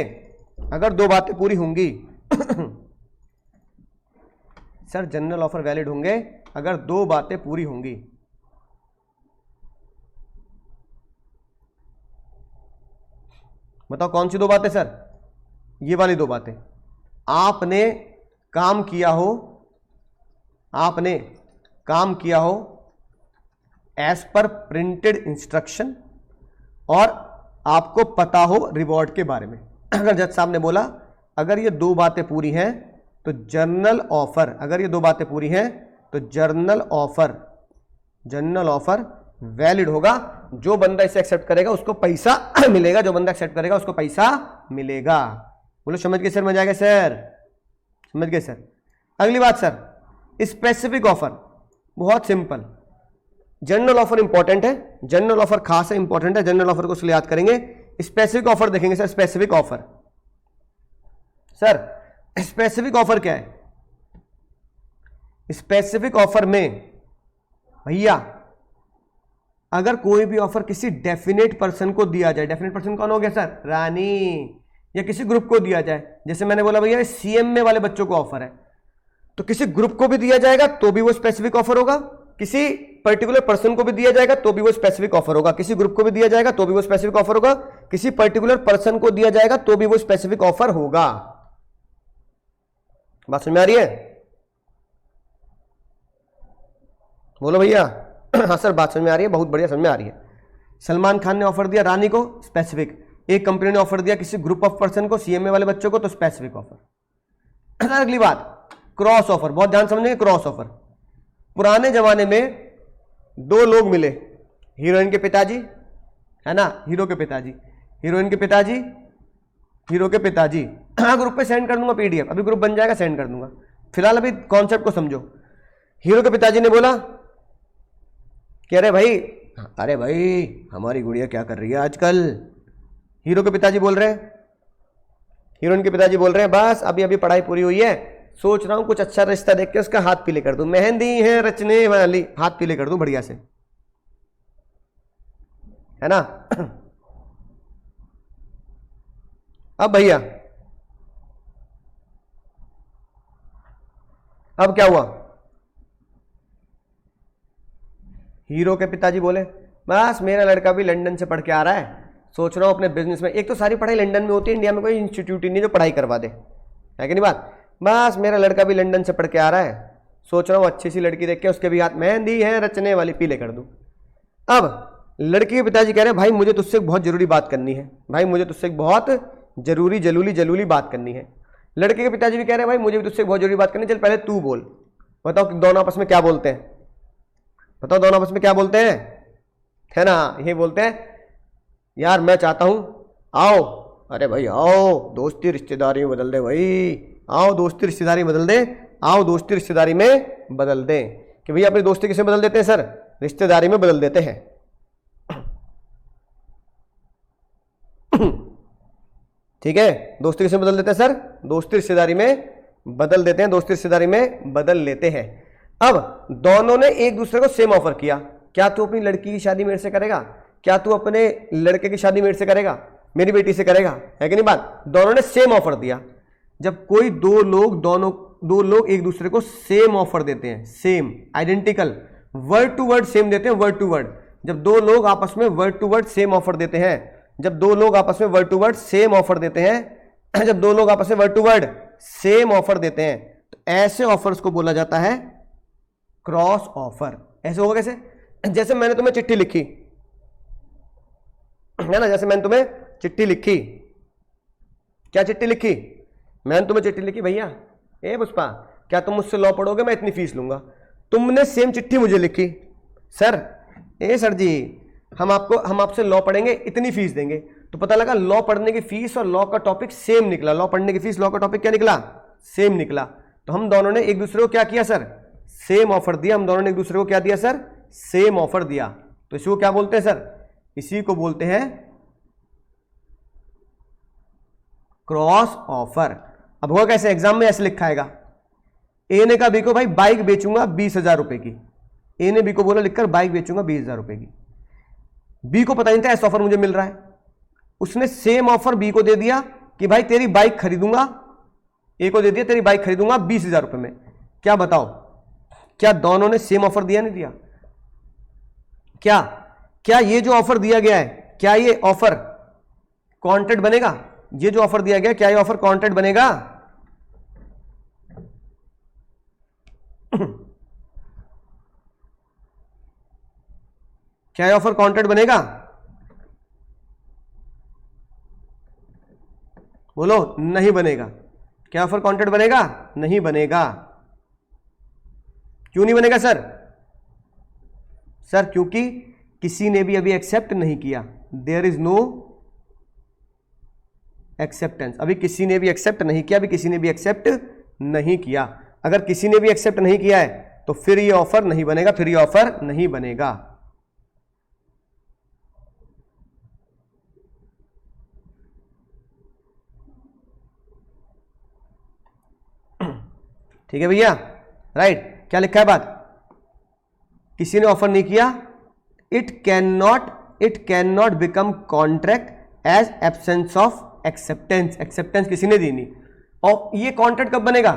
अगर दो बातें पूरी होंगी। सर जनरल ऑफर वैलिड होंगे अगर दो बातें पूरी होंगी। बताओ कौन सी दो बातें सर? ये वाली दो बातें। आपने काम किया हो, आपने काम किया हो एज पर प्रिंटेड इंस्ट्रक्शन और आपको पता हो रिवॉर्ड के बारे में। अगर जज साहब ने बोला अगर ये दो बातें पूरी हैं तो जर्नल ऑफर, अगर ये दो बातें पूरी हैं तो जर्नल ऑफर वैलिड होगा। जो बंदा इसे एक्सेप्ट करेगा उसको पैसा मिलेगा, जो बंदा एक्सेप्ट करेगा उसको पैसा मिलेगा। बोलो समझ गए सर? मजा आ गया सर? समझ गए सर? अगली बात सर, स्पेसिफिक ऑफर। बहुत सिंपल, जनरल ऑफर इंपॉर्टेंट है, जनरल ऑफर खास है, इंपॉर्टेंट है, जनरल ऑफर को इसलिए याद करेंगे। स्पेसिफिक ऑफर देखेंगे sir. Specific offer sir, specific offer क्या है? स्पेसिफिक ऑफर में भैया अगर कोई भी ऑफर किसी डेफिनेट पर्सन को दिया जाए, डेफिनेट पर्सन कौन हो गया सर? रानी, या किसी ग्रुप को दिया जाए, जैसे मैंने बोला भैया सीएमए वाले बच्चों को ऑफर है, तो किसी ग्रुप को भी दिया जाएगा तो भी वो स्पेसिफिक ऑफर होगा, किसी पर्टिकुलर पर्सन को भी दिया जाएगा तो भी वो स्पेसिफिक ऑफर होगा, किसी ग्रुप को भी दिया जाएगा तो भी वो स्पेसिफिक ऑफर होगा, किसी पर्टिकुलर पर्सन को दिया जाएगा तो भी वो स्पेसिफिक ऑफर होगा। बात समझ में आ रही है? बोलो भैया। हाँ सर बात समझ में आ रही है, बहुत बढ़िया समझ में आ रही है। सलमान खान ने ऑफर दिया रानी को, स्पेसिफिक। एक कंपनी ने ऑफर दिया किसी ग्रुप ऑफ पर्सन को, सीएमए वाले बच्चों को, तो स्पेसिफिक ऑफर। अगली बात क्रॉस ऑफर, बहुत ध्यान समझेंगे। क्रॉस ऑफर, पुराने जमाने में दो लोग मिले, हीरोइन के पिताजी है ना, हीरो के पिताजी, हीरोइन के पिताजी, हीरो के पिताजी। हाँ ग्रुप पे सेंड कर दूंगा पीडीएफ, अभी ग्रुप बन जाएगा सेंड कर दूंगा, फिलहाल अभी कॉन्सेप्ट को समझो। हीरो के पिताजी ने बोला कि अरे भाई हमारी गुड़िया क्या कर रही है आजकल। हीरो के पिताजी बोल रहे हैं, हीरोइन के पिताजी बोल रहे हैं बस अभी अभी पढ़ाई पूरी हुई है, सोच रहा हूं कुछ अच्छा रिश्ता देख के उसका हाथ पीले कर दूं, मेहंदी है रचने वाली, हाथ पीले कर दूं बढ़िया से, है ना। अब भैया अब क्या हुआ? हीरो के पिताजी बोले बस मेरा लड़का भी लंदन से पढ़ के आ रहा है, सोच रहा हूं अपने बिजनेस में, एक तो सारी पढ़ाई लंदन में होती है, इंडिया में कोई इंस्टीट्यूट ही नहीं जो पढ़ाई करवा दे, है कि नहीं बात। बस मेरा लड़का भी लंदन से पढ़ के आ रहा है, सोच रहा हूं अच्छी सी लड़की देख के उसके भी हाथ मेहंदी है रचने वाली पीले कर दूं। अब लड़की के पिताजी कह रहे हैं भाई मुझे तुझसे बहुत जरूरी बात करनी है, भाई मुझे तुझसे बहुत जरूरी बात करनी है। लड़के के पिताजी भी कह रहे हैं भाई मुझे भी तुझसे बहुत जरूरी बात करनी है, चल पहले तू बोल, बताओ दोनों आपस में क्या बोलते हैं, बताओ दोनों आपस में क्या बोलते हैं, है ना। ये बोलते हैं यार मैं चाहता हूं आओ, अरे भाई आओ दोस्ती रिश्तेदारी में बदल दे भाई, आओ दोस्ती रिश्तेदारी में बदल दे, आओ दोस्ती रिश्तेदारी में बदल दे। कि भैया अपनी दोस्ती किसे बदल देते हैं सर? रिश्तेदारी में बदल देते हैं। ठीक है, दोस्ती किसे बदल देते हैं सर? दोस्ती रिश्तेदारी में बदल देते हैं, दोस्ती रिश्तेदारी में बदल लेते हैं। अब दोनों ने एक दूसरे को सेम ऑफर किया, क्या तू अपनी लड़की की शादी मेरे से करेगा, क्या तू अपने लड़के की शादी मेरे से करेगा, मेरी बेटी से करेगा, है कि नहीं बात। दोनों ने सेम ऑफर दिया। जब कोई दो लोग एक दूसरे को सेम ऑफर देते हैं, same identical word to word same देते हैं, वर्ड टू वर्ड, जब दो लोग आपस में word to word same offer देते हैं, जब दो लोग आपस में word to word same offer देते हैं, जब दो लोग आपस में word to word same offer देते हैं, तो ऐसे ऑफर्स को बोला जाता है क्रॉस ऑफर। ऐसे होगा कैसे? जैसे मैंने तुम्हें चिट्ठी लिखी है ना, जैसे मैंने तुम्हें चिट्ठी लिखी, क्या चिट्ठी लिखी? मैंने तुम्हें चिट्ठी लिखी भैया ए पुष्पा क्या तुम मुझसे लॉ पढ़ोगे, मैं इतनी फीस लूंगा। तुमने सेम चिट्ठी मुझे लिखी, सर ए सर जी हम आपसे लॉ पढ़ेंगे, इतनी फीस देंगे। तो पता लगा लॉ पढ़ने की फीस और लॉ का टॉपिक सेम निकला, लॉ पढ़ने की फीस लॉ का टॉपिक क्या निकला? सेम निकला। तो हम दोनों ने एक दूसरे को क्या किया सर, सेम ऑफर दिया। हम दोनों ने एक दूसरे को क्या दिया सर, सेम ऑफर दिया। तो इसी को क्या बोलते हैं सर, इसी को बोलते हैं क्रॉस ऑफर। अब होगा कैसे, एग्जाम में ऐसे लिखा आएगा, ए ने कहा बी को भाई बाइक बेचूंगा 20,000 रुपए की। ए ने बी को बोला लिखकर बाइक बेचूंगा 20,000 रुपए की। बी को पता नहीं था ऐसा ऑफर मुझे मिल रहा है, उसने सेम ऑफर बी को दे दिया कि भाई तेरी बाइक खरीदूंगा, ए को दे दिया तेरी बाइक खरीदूंगा 20,000 रुपए में। क्या बताओ, क्या दोनों ने सेम ऑफर दिया नहीं दिया? क्या क्या ये जो ऑफर दिया गया है, क्या ये ऑफर कॉन्ट्रैक्ट बनेगा? ये जो ऑफर दिया गया, क्या ये ऑफर कॉन्ट्रैक्ट बनेगा? क्या ये ऑफर कॉन्ट्रैक्ट बनेगा? बोलो, नहीं बनेगा। क्या ऑफर कॉन्ट्रैक्ट बनेगा? नहीं बनेगा। क्यों नहीं बनेगा सर? सर क्योंकि किसी ने भी अभी एक्सेप्ट नहीं किया, देयर इज नो एक्सेप्टेंस। अभी किसी ने भी एक्सेप्ट नहीं किया, अभी किसी ने भी एक्सेप्ट नहीं किया। अगर किसी ने भी एक्सेप्ट नहीं किया है तो फिर ये ऑफर नहीं बनेगा, फिर ये ऑफर नहीं बनेगा। ठीक है भैया, राइट। क्या लिखा है बात, किसी ने ऑफर नहीं किया, it can not become contract as absence of acceptance. Acceptance किसी ने दी नहीं। और ये कॉन्ट्रैक्ट कब बनेगा?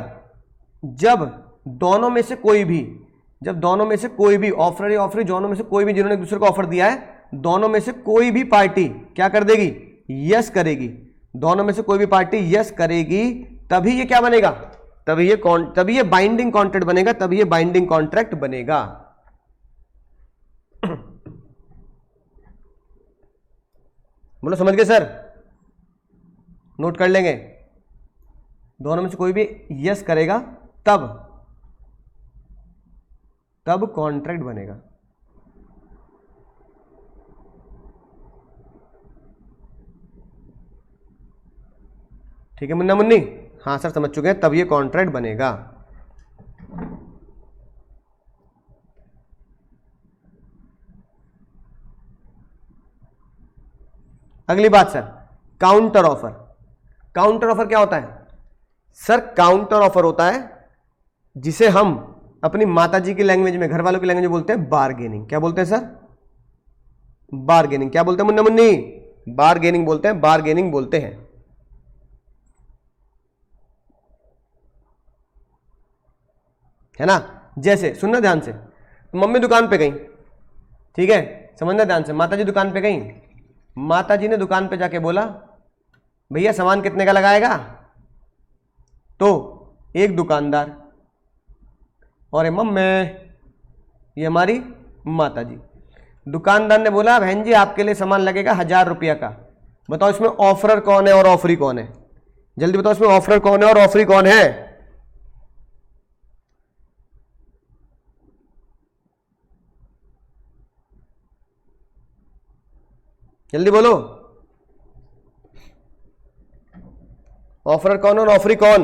जब दोनों में से कोई भी, ऑफर या ऑफरी, दोनों में से कोई भी जिन्होंने एक दूसरे को ऑफर दिया है, दोनों में से कोई भी पार्टी क्या कर देगी, यस करेगी। दोनों में से कोई भी पार्टी यस करेगी, तभी ये क्या बनेगा, तभी ये बाइंडिंग कॉन्ट्रैक्ट बनेगा, तभी ये बाइंडिंग कॉन्ट्रैक्ट बनेगा। बोलो समझ गए सर? नोट कर लेंगे, दोनों में से कोई भी यस करेगा तब कॉन्ट्रैक्ट बनेगा। ठीक है मुन्ना मुन्नी? हाँ सर समझ चुके हैं, तब ये कॉन्ट्रैक्ट बनेगा। अगली बात sir, counter offer. Counter offer क्या होता है सर? काउंटर ऑफर होता है जिसे हम अपनी माताजी की लैंग्वेज में, घर वालों की लैंग्वेज में बोलते हैं बार्गेनिंग। क्या बोलते हैं सर? बार्गेनिंग। क्या बोलते हैं मुन्ना मुन्नी? बार्गेनिंग बोलते हैं, बार्गेनिंग बोलते हैं। है ना? जैसे सुनना ध्यान से, मम्मी दुकान पे गई, ठीक है, समझना ध्यान से। माताजी दुकान पे गई, माताजी ने दुकान पे जाके बोला भैया सामान कितने का लगाएगा? तो एक दुकानदार और मम्मी, ये हमारी माताजी। दुकानदार ने बोला बहन जी आपके लिए सामान लगेगा 1,000 रुपया का। बताओ इसमें ऑफरर कौन है और ऑफरी कौन है? जल्दी बताओ इसमें ऑफरर कौन है और ऑफरी कौन है? जल्दी बोलो, ऑफरर कौन और ऑफरी कौन?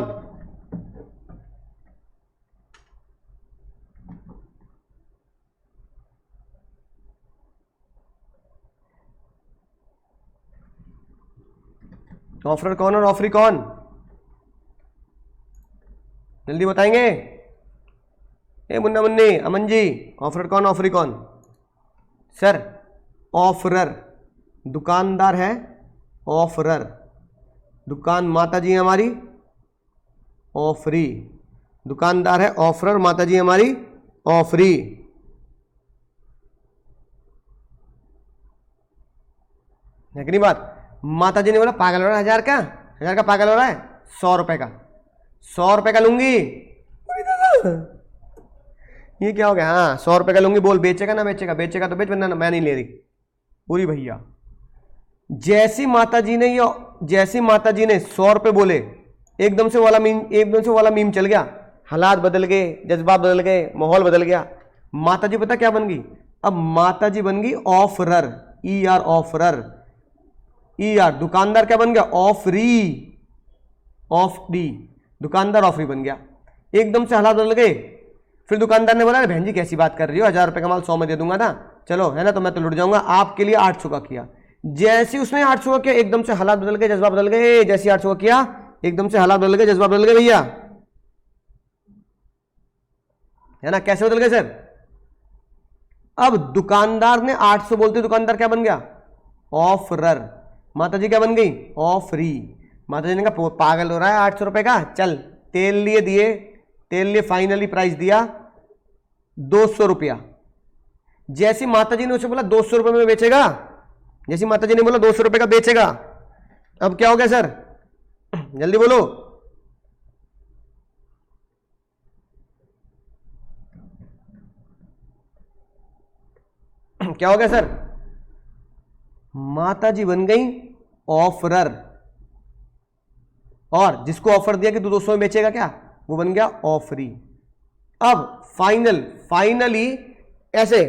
ऑफरर कौन और ऑफरी कौन? जल्दी बताएंगे? ए मुन्ना मुन्नी, अमन जी, ऑफरर कौन ऑफरी कौन? सर ऑफरर दुकानदार है, ऑफरर दुकान, माताजी हमारी ऑफरी। दुकानदार है ऑफरर, माताजी हमारी ऑफरी। है कि नहीं बात? माताजी ने बोला पागल हो रहा है, 1,000 का, 1,000 का पागल हो रहा है, 100 रुपए का, 100 रुपए का लूंगी। ये क्या हो गया? हाँ 100 रुपए का लूंगी। बोल बेचेगा ना बेचेगा? बेचेगा तो बेच, वरना मैं नहीं ले रही पूरी भैया। जैसी माताजी ने 100 रुपए बोले, एकदम से वाला मीम चल गया, हालात बदल गए, जज्बात बदल गए, माहौल बदल गया। माताजी पता क्या बन गई? अब माताजी बन गई ऑफरर, ER ऑफरर, ER। दुकानदार क्या बन गया? Offeree, offeree. दुकानदार ऑफरी बन गया। एकदम से हालात बदल गए। फिर दुकानदार ने बोला अरे बहन जी कैसी बात कर रही हो, 1000 रुपये का माल 100 में दे दूंगा ना, चलो है ना, तो मैं तो लुट जाऊंगा। आपके लिए 800 का किया। जैसे उसने 800 का किया एकदम से हालात बदल गए, जज्बा बदल गए। जैसे 800 का किया एकदम से हालात बदल गए, जज्बा बदल गए भैया, है ना। कैसे बदल गए सर? अब दुकानदार ने 800 बोलते दुकानदार क्या बन गया? ऑफरर। माता जी क्या बन गई? ऑफरी। माता जी ने कहा पागल हो रहा है 800 रुपए का, चल तेल लिए दिए, तेल लिए फाइनली प्राइस दिया 200 रुपया। जैसी माता जी ने उसे बोला 200 रुपये में बेचेगा, जैसी माता जी ने बोला 200 रुपये का बेचेगा, अब क्या हो गया सर? जल्दी बोलो। क्या हो गया सर? माता जी बन गई ऑफरर, और जिसको ऑफर दिया कि तू 200 में बेचेगा क्या, वो बन गया ऑफरी। अब फाइनली ऐसे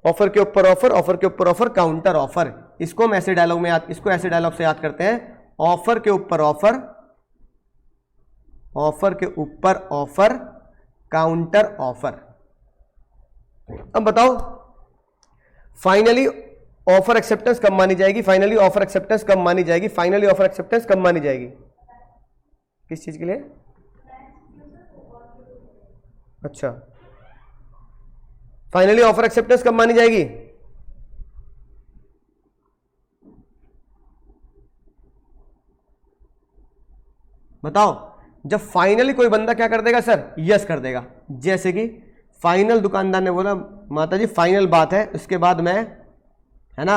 ऑफर के ऊपर ऑफर, ऑफर के ऊपर ऑफर, काउंटर ऑफर। इसको हम ऐसे डायलॉग में इसको ऐसे डायलॉग से याद करते हैं, ऑफर के ऊपर ऑफर, ऑफर के ऊपर ऑफर, काउंटर ऑफर। अब बताओ फाइनली ऑफर एक्सेप्टेंस कब मानी जाएगी? फाइनली ऑफर एक्सेप्टेंस कब मानी जाएगी? फाइनली ऑफर एक्सेप्टेंस कब मानी जाएगी? किस चीज के लिए? अच्छा, फाइनली ऑफर एक्सेप्टेंस कब मानी जाएगी? बताओ। जब फाइनली कोई बंदा क्या कर देगा सर? यस कर देगा। जैसे कि फाइनल दुकानदार ने बोला माता जी फाइनल बात है, उसके बाद मैं है ना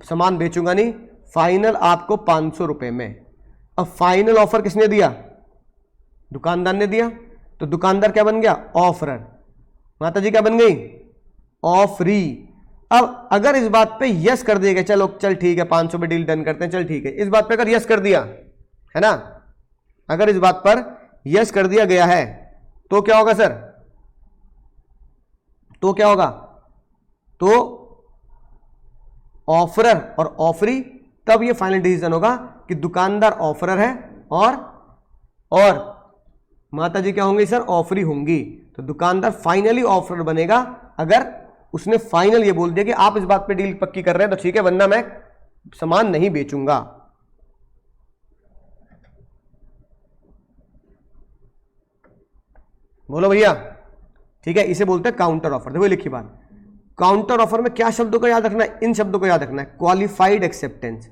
सामान बेचूंगा नहीं, फाइनल आपको 500 रुपए में। अब फाइनल ऑफर किसने दिया? दुकानदार ने दिया, तो दुकानदार क्या बन गया? ऑफरर। माता जी क्या बन गई? ऑफरी। अब अगर इस बात पे यस कर दिया, चलो चल ठीक है 500 पे डील डन करते हैं, चल ठीक है, इस बात पे अगर यस कर दिया है ना, अगर इस बात पर यस कर दिया गया है तो क्या होगा सर? तो क्या होगा? तो ऑफरर और ऑफरी, तब ये फाइनल डिसीजन होगा कि दुकानदार ऑफरर है और माता जी क्या होंगी सर? ऑफरी होंगी। तो दुकानदार फाइनली ऑफरर बनेगा अगर उसने फाइनल ये बोल दिया कि आप इस बात पे डील पक्की कर रहे हैं तो ठीक है, वरना मैं सामान नहीं बेचूंगा। बोलो भैया, ठीक है, इसे बोलते हैं काउंटर ऑफर। देखो लिखी बात, काउंटर ऑफर में क्या शब्दों को याद रखना है? इन शब्दों को याद रखना है। क्वालिफाइड एक्सेप्टेंस,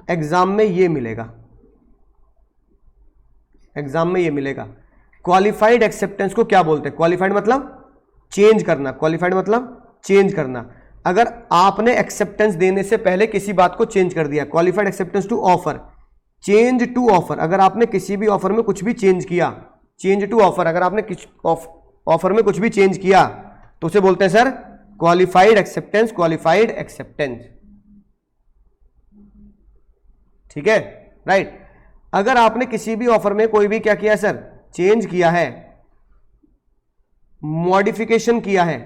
एग्जाम में ये मिलेगा, एग्जाम में ये मिलेगा। क्वालिफाइड एक्सेप्टेंस को क्या बोलते हैं? क्वालिफाइड मतलब चेंज करना, क्वालिफाइड मतलब चेंज करना। अगर आपने एक्सेप्टेंस देने से पहले किसी बात को चेंज कर दिया, qualified acceptance to offer, change to offer. अगर आपने किसी भी ऑफर में कुछ भी चेंज किया, चेंज टू ऑफर, अगर आपने ऑफर में कुछ भी चेंज किया तो उसे बोलते हैं sir qualified acceptance, qualified acceptance. ठीक है, राइट। अगर आपने किसी भी ऑफर में कोई भी क्या किया सर? चेंज किया है, मॉडिफिकेशन किया है,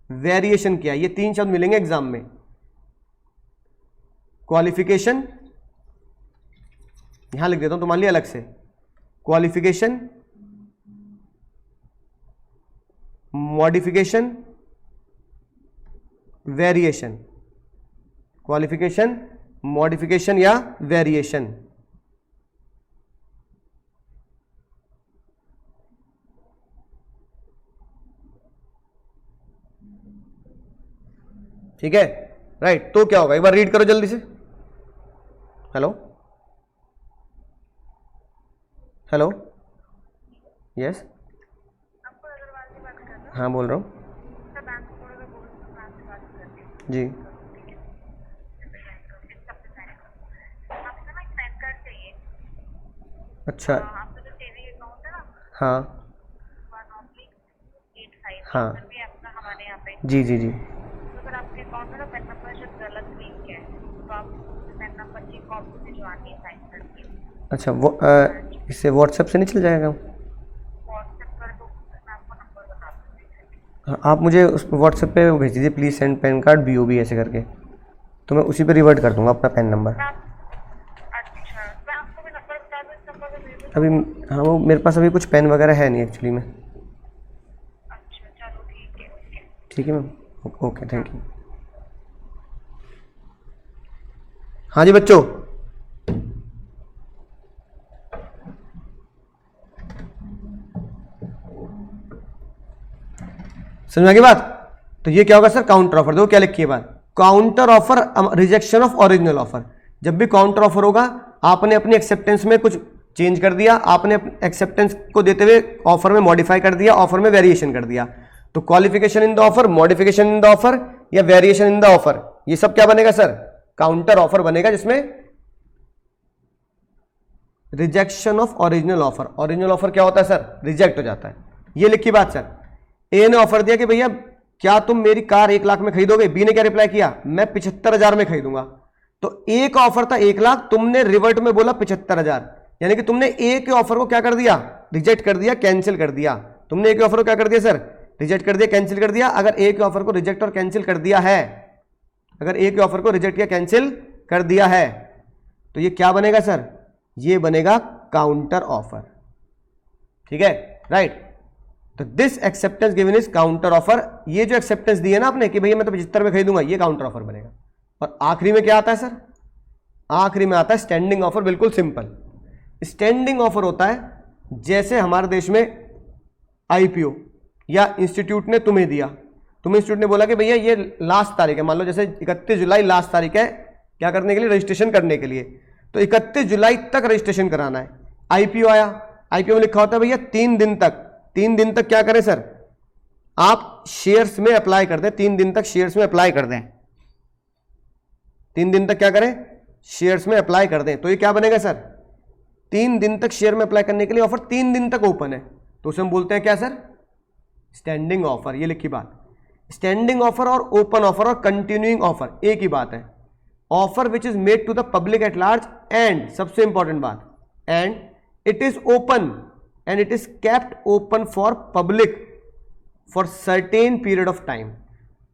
वेरिएशन किया, ये तीन शब्द मिलेंगे एग्जाम में। क्वालिफिकेशन यहां लिख देता हूं तुम्हारे लिए अलग से, qualification, modification, variation. Qualification, modification या वेरिएशन। ठीक है, राइट। तो क्या होगा, एक बार रीड करो जल्दी से। हेलो हेलो, यस, हाँ बोल रहा हूँ जी। अच्छा, हाँ हाँ जी जी जी। अगर आपके अकाउंट में ना पैन नंबर जो गलत लिंक है तो आप पैन नंबर की कॉपी भिजवानी है साइन करके। अच्छा, वो इससे व्हाट्सएप से नहीं चल जाएगा? व्हाट्सएप कर दो, मैं आपको नंबर बता दूँगी। हाँ, आप मुझे उस व्हाट्सएप पे भेज दीजिए please, send pan card BOB ऐसे करके, तो मैं उसी पे रिवर्ट कर दूंगा अपना पैन नंबर। अच्छा, मैं आपको भी नंबर बता दूँ, इस नंबर पर भेज दूँ अभी हाँ वो मेरे पास अभी कुछ पेन वगैरह है नहीं एक्चुअली में। अच्छा चलो ठीक है, ओके। ठीक है मैम, ओके थैंक यू। हाँ जी बच्चों, समझ में आ गई बात? तो ये क्या होगा सर, काउंटर ऑफर। देखो क्या लिखी है बात, counter offer rejection of original offer. जब भी काउंटर ऑफर होगा, आपने अपनी एक्सेप्टेंस में कुछ चेंज कर दिया, आपने एक्सेप्टेंस को देते हुए ऑफर में मॉडिफाई कर दिया, ऑफर में वेरिएशन कर दिया, तो qualification in the offer, modification in the offer या वेरिएशन इन द ऑफर, ये सब क्या बनेगा सर, काउंटर ऑफर बनेगा, जिसमें rejection of original offer. Original offer क्या होता है सर, रिजेक्ट हो जाता है। ये लिखी बात सर, ए ने ऑफर दिया कि भैया क्या तुम मेरी कार 1 लाख में खरीदोगे, बी ने क्या रिप्लाई किया, मैं 75,000 में खरीदूंगा। तो ए का ऑफर था 1 लाख, तुमने रिवर्ट में बोला 75,000, यानी कि तुमने ए के ऑफर को क्या कर दिया, रिजेक्ट कर दिया, कैंसिल कर दिया। तुमने ए के ऑफर को क्या कर दिया सर, रिजेक्ट कर दिया, कैंसिल कर दिया। अगर ए के ऑफर को रिजेक्ट और कैंसिल कर दिया है, अगर ए के ऑफर को रिजेक्ट या कैंसिल कर दिया है, तो ये क्या बनेगा सर, ये बनेगा काउंटर ऑफर। ठीक है, राइट। तो this acceptance given is counter offer. ये जो एक्सेप्टेंस दी है ना आपने कि भैया मैं तो 75 में खरीदूंगा, ये काउंटर ऑफर बनेगा। और आखिरी में क्या आता है सर, आखिरी में आता है स्टैंडिंग ऑफर। बिल्कुल सिंपल, स्टैंडिंग ऑफर होता है जैसे हमारे देश में आईपीओ या इंस्टीट्यूट ने तुम्हें दिया, तुम्हें इंस्टीट्यूट ने बोला कि भैया ये लास्ट तारीख है, मान लो जैसे 31 जुलाई लास्ट तारीख है क्या करने के लिए, रजिस्ट्रेशन करने के लिए, तो 31 जुलाई तक रजिस्ट्रेशन कराना है। आईपीओ आया, आईपीओ में लिखा होता है भैया 3 दिन तक, 3 दिन तक क्या करें सर, आप शेयर्स में अप्लाई कर दें, 3 दिन तक शेयर्स में अप्लाई कर दें, 3 दिन तक क्या करें, शेयर्स में अप्लाई कर दें। तो ये क्या बनेगा सर, 3 दिन तक शेयर में अप्लाई करने के लिए ऑफर 3 दिन तक ओपन है, तो उसे हम बोलते हैं क्या सर, स्टैंडिंग ऑफर। ये लिखी बात, स्टैंडिंग ऑफर और ओपन ऑफर और कंटिन्यूइंग ऑफर एक ही बात है। Offer which is made to the public at large and, सबसे इंपॉर्टेंट बात, and it is open and it is kept open for public for certain period of time.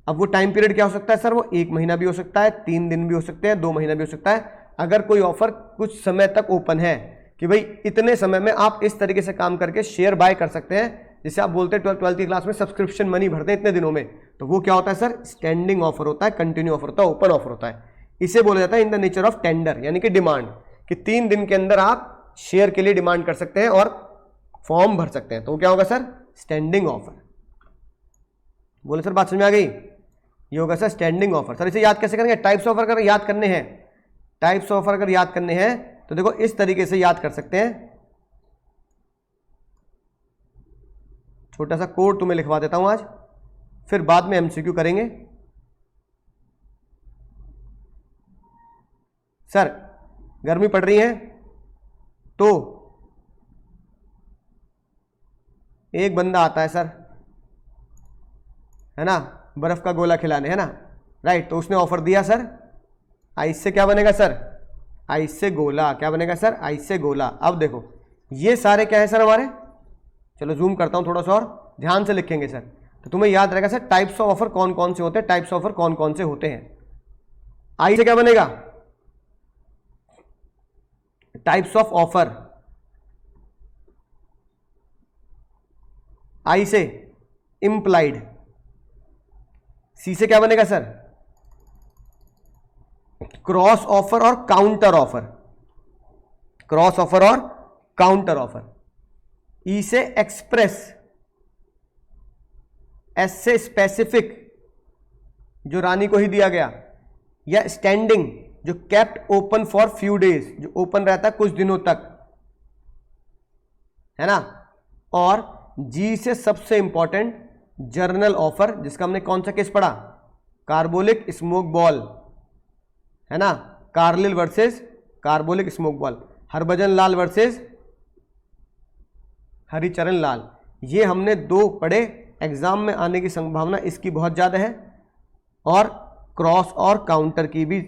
अब वो time period क्या हो सकता है सर, वो 1 महीना भी हो सकता है, 3 दिन भी हो सकते हैं, 2 महीना भी हो सकता है। अगर कोई ऑफर कुछ समय तक ओपन है कि भाई इतने समय में आप इस तरीके से काम करके शेयर बाय कर सकते हैं, जिसे आप बोलते हैं 12th की क्लास में सब्सक्रिप्शन मनी भरते हैं इतने दिनों में, तो वो क्या होता है सर, स्टैंडिंग ऑफर होता है, कंटिन्यू ऑफर होता है, ओपन ऑफर होता है। इसे बोला जाता है in the nature of tender, यानी कि डिमांड, कि 3 दिन के अंदर आप शेयर के लिए डिमांड कर सकते हैं और फॉर्म भर सकते हैं, तो क्या होगा सर, स्टैंडिंग ऑफर। बोले सर बात समझ में आ गई, ये होगा सर स्टैंडिंग ऑफर। सर इसे याद कैसे करेंगे, टाइप्स ऑफ ऑफर अगर याद करने हैं, टाइप्स ऑफ ऑफर अगर याद करने हैं तो देखो इस तरीके से याद कर सकते हैं। छोटा सा कोड तुम्हें लिखवा देता हूं आज, फिर बाद में एमसीक्यू करेंगे। सर गर्मी पड़ रही है तो एक बंदा आता है सर, है ना, बर्फ का गोला खिलाने, है ना, राइट। तो उसने ऑफर दिया सर, आइस से क्या बनेगा सर, आइस से गोला, क्या बनेगा सर, आइस से गोला। अब देखो ये सारे क्या है सर हमारे, चलो जूम करता हूं थोड़ा सा और ध्यान से लिखेंगे सर, तो तुम्हें याद रहेगा सर टाइप्स ऑफ ऑफर कौन कौन से होते हैं, टाइप्स ऑफ ऑफर कौन कौन से होते हैं। आई से क्या बनेगा, टाइप्स ऑफ ऑफर, आई से इंप्लाइड, सी से क्या बनेगा सर, क्रॉस ऑफर और काउंटर ऑफर, क्रॉस ऑफर और काउंटर ऑफर। ई से एक्सप्रेस, एस से स्पेसिफिक जो रानी को ही दिया गया, या स्टैंडिंग जो kept open for few days, जो ओपन रहता है कुछ दिनों तक, है ना। और जी से सबसे इंपॉर्टेंट जर्नल ऑफर, जिसका हमने कौन सा केस पढ़ा, कार्बोलिक स्मोक बॉल, है ना, Carlill versus carbolic smoke ball, Harbhajan Lal versus Haricharan Lal. ये हमने 2 पढ़े, एग्जाम में आने की संभावना इसकी बहुत ज़्यादा है, और क्रॉस और काउंटर की भी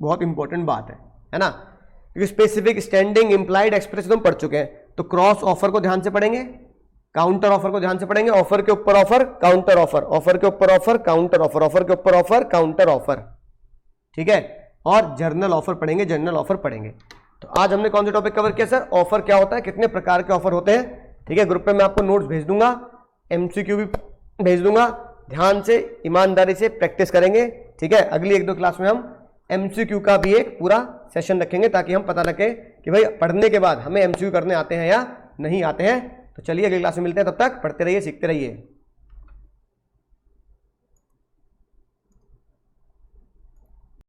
बहुत इंपॉर्टेंट बात है ना, क्योंकि स्पेसिफिक, स्टैंडिंग, इंप्लाइड, एक्सप्रेस तो हम पढ़ चुके हैं। तो क्रॉस ऑफर को ध्यान से पढ़ेंगे, काउंटर ऑफर को ध्यान से पढ़ेंगे, ऑफर के ऊपर ऑफर, काउंटर ऑफर, ऑफर के ऊपर ऑफर, काउंटर ऑफर, ऑफर के ऊपर ऑफर, काउंटर ऑफर, ठीक है। और जर्नल ऑफर पढ़ेंगे, जर्नल ऑफर पढ़ेंगे। तो आज हमने कौन से टॉपिक कवर किया सर? ऑफर क्या होता है, कितने प्रकार के ऑफर होते हैं। ठीक है, ग्रुप पे मैं आपको नोट्स भेज दूंगा, एमसीक्यू भी भेज दूंगा, ध्यान से ईमानदारी से प्रैक्टिस करेंगे। ठीक है, अगली 1-2 क्लास में हम एमसीक्यू का भी एक पूरा सेशन रखेंगे ताकि हम पता लगे कि भाई पढ़ने के बाद हमें एमसीक्यू करने आते हैं या नहीं आते हैं। तो चलिए अगली क्लास में मिलते हैं, तब तक पढ़ते रहिए, सीखते रहिए।